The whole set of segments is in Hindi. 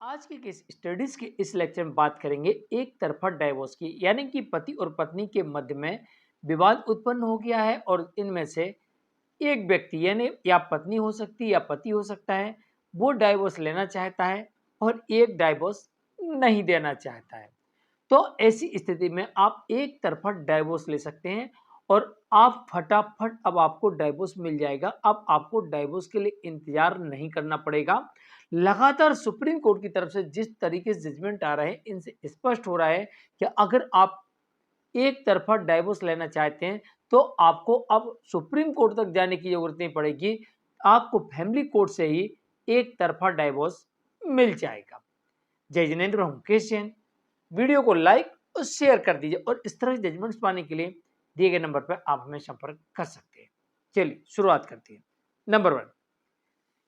आज के केस स्टडीज के इस लेक्चर में बात करेंगे एक तरफा डाइवोर्स की, यानी कि पति और पत्नी के मध्य में विवाद उत्पन्न हो गया है और इनमें से एक व्यक्ति यानी या पत्नी हो सकती है या पति हो सकता है, वो डाइवोर्स लेना चाहता है और एक डाइवोर्स नहीं देना चाहता है। तो ऐसी स्थिति में आप एक तरफा डाइवोर्स ले सकते हैं और आप फटाफट अब आपको डाइवोर्स मिल जाएगा। अब आपको डाइवोर्स के लिए इंतजार नहीं करना पड़ेगा। लगातार सुप्रीम कोर्ट की तरफ से जिस तरीके से जजमेंट आ रहे हैं, इनसे स्पष्ट हो रहा है कि अगर आप एक तरफा डाइवोर्स लेना चाहते हैं तो आपको अब सुप्रीम कोर्ट तक जाने की जरूरत नहीं पड़ेगी। आपको फैमिली कोर्ट से ही एक तरफा डाइवोर्स मिल जाएगा। जय जिनेन्द्र, हूं मुकेश जैन। वीडियो को लाइक और शेयर कर दीजिए और इस तरह के जजमेंट्स पाने के लिए दिए गए नंबर पर आप हमें संपर्क कर सकते हैं। चलिए शुरुआत करते हैं। नंबर 1,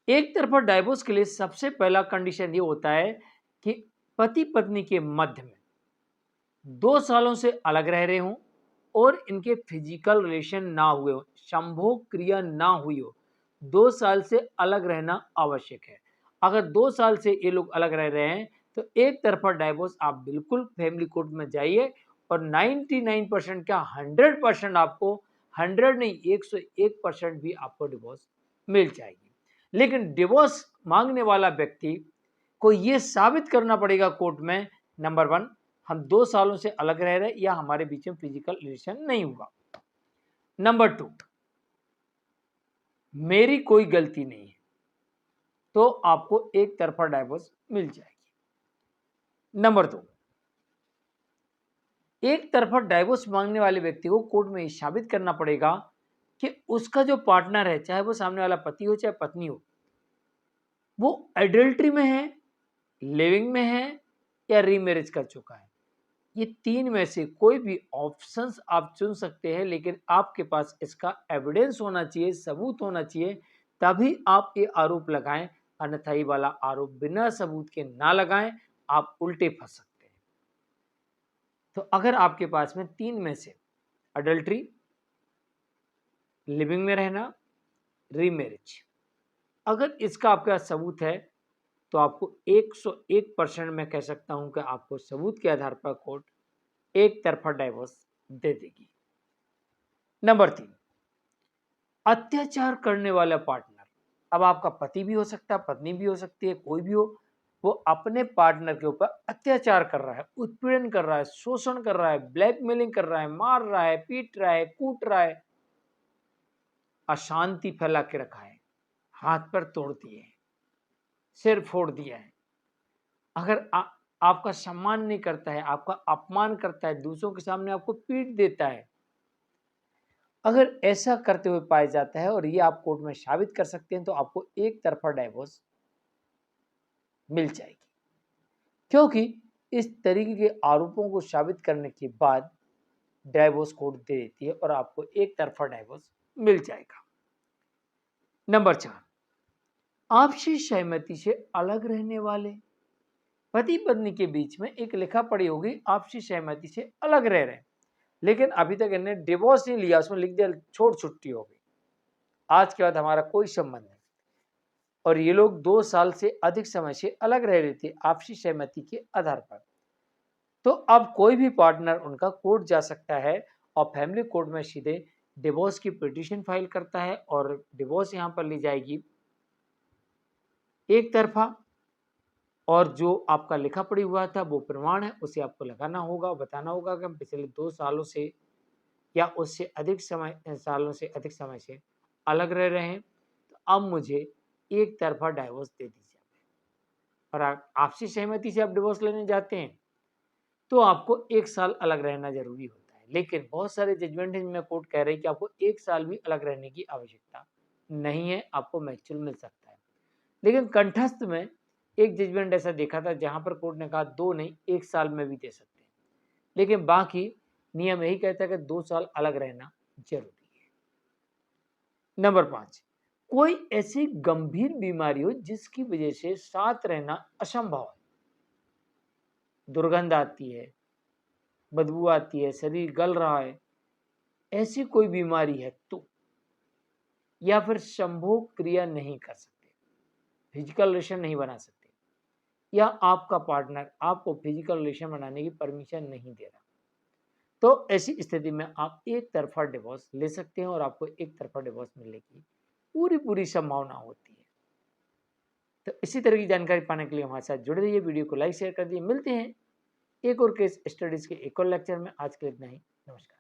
एक तरफा डाइवोर्स के लिए सबसे पहला कंडीशन ये होता है कि पति पत्नी के मध्य में 2 सालों से अलग रह रहे हों और इनके फिजिकल रिलेशन ना हुए हो, संभोग क्रिया ना हुई हो। 2 साल से अलग रहना आवश्यक है। अगर 2 साल से ये लोग अलग रह रहे हैं तो एक तरफा डाइवोर्स आप बिल्कुल फैमिली कोर्ट में जाइए और 99% क्या 100% आपको, 100 नहीं 101% भी आपको डिवोर्स मिल जाएगी। लेकिन डिवोर्स मांगने वाला व्यक्ति को यह साबित करना पड़ेगा कोर्ट में, नंबर 1, हम 2 सालों से अलग रह रहे या हमारे बीच में फिजिकल रिलेशन नहीं हुआ। नंबर 2, मेरी कोई गलती नहीं है, तो आपको एक तरफा डाइवोर्स मिल जाएगी। नंबर 2, एक तरफा डाइवोर्स मांगने वाले व्यक्ति को कोर्ट में साबित करना पड़ेगा कि उसका जो पार्टनर है, चाहे वो सामने वाला पति हो चाहे पत्नी हो, वो एडल्ट्री में है, लिविंग में है या रीमैरिज कर चुका है। ये 3 में से कोई भी ऑप्शंस आप चुन सकते हैं, लेकिन आपके पास इसका एविडेंस होना चाहिए, सबूत होना चाहिए, तभी आप ये आरोप लगाएं। अन्यथा ये वाला आरोप बिना सबूत के ना लगाएं, आप उल्टे फंस सकते हैं। तो अगर आपके पास में 3 में से अडल्ट्री, लिविंग में रहना, रीमैरिज, अगर इसका आपके पास सबूत है तो आपको 101% मैं कह सकता हूं कि आपको सबूत के आधार पर कोर्ट एक तरफा डाइवोर्स दे देगी। नंबर 3, अत्याचार करने वाला पार्टनर। अब आपका पति भी हो सकता है, पत्नी भी हो सकती है, कोई भी हो, वो अपने पार्टनर के ऊपर अत्याचार कर रहा है, उत्पीड़न कर रहा है, शोषण कर रहा है, ब्लैकमेलिंग कर रहा है, मार रहा है, पीट रहा है, कूट रहा है, अशांति फैला के रखा है, हाथ पर तोड़ दिए, सिर फोड़ दिया है। अगर आपका सम्मान नहीं करता है, आपका अपमान करता है, दूसरों के सामने आपको पीट देता है, अगर ऐसा करते हुए पाया जाता है और ये आप कोर्ट में साबित कर सकते हैं तो आपको एक तरफा डाइवोर्स मिल जाएगी। क्योंकि इस तरीके के आरोपों को साबित करने के बाद डाइवोर्स कोर्ट दे देती है और आपको एक तरफा डाइवोर्स मिल जाएगा। नंबर 4, आपसी सहमति से अलग रहने वाले। पति पत्नी के बीच में एक लिखा पड़ी होगी, आपसी सहमति से अलग रह रहे हैं, लेकिन अभी तक इन्हें डिवोर्स नहीं लिया, उसमें लिख दिया छोड़ छुट्टी हो गई, आज के बाद हमारा कोई संबंध नहीं, और ये लोग 2 साल से अधिक समय से अलग रह रहे थे आपसी सहमति के आधार पर। तो अब कोई भी पार्टनर उनका कोर्ट जा सकता है और फैमिली कोर्ट में सीधे डिवोर्स की पिटीशन फाइल करता है और डिवोर्स यहां पर ली जाएगी एक तरफा। और जो आपका लिखा पड़ी हुआ था वो प्रमाण है, उसे आपको लगाना होगा, बताना होगा कि हम पिछले 2 सालों से या उससे अधिक समय से अलग रह रहे हैं, तो अब मुझे एक तरफा डाइवोर्स दे दीजिए। और आपसी सहमति से आप डिवोर्स लेने जाते हैं तो आपको 1 साल अलग रहना जरूरी होता है, लेकिन बहुत सारे जजमेंट में कोर्ट कह रही है कि आपको 1 साल भी अलग रहने की आवश्यकता नहीं है, आपको मैच्योर मिल सकता है। लेकिन कंठस्थ में एक जजमेंट ऐसा देखा था जहां पर कोर्ट ने कहा 2 नहीं 1 साल में भी दे सकते हैं, लेकिन बाकी नियम यही कहता है कि 2 साल अलग रहना जरूरी है। नंबर 5, कोई ऐसी गंभीर बीमारी हो जिसकी वजह से साथ रहना असंभव है, दुर्गंध आती है, बदबू आती है, शरीर गल रहा है, ऐसी कोई बीमारी है तो, या फिर संभोग क्रिया नहीं कर सकते, फिजिकल रिलेशन नहीं बना सकते, या आपका पार्टनर आपको फिजिकल रिलेशन बनाने की परमिशन नहीं दे रहा, तो ऐसी स्थिति में आप एक तरफा डिवोर्स ले सकते हैं और आपको एक तरफा डिवोर्स मिलने की पूरी संभावना होती है। तो इसी तरह की जानकारी पाने के लिए हमारे साथ जुड़े रहिए, वीडियो को लाइक शेयर कर दिए। मिलते हैं एक और केस स्टडीज के एक और लेक्चर में। आज के लिए इतना ही। नमस्कार।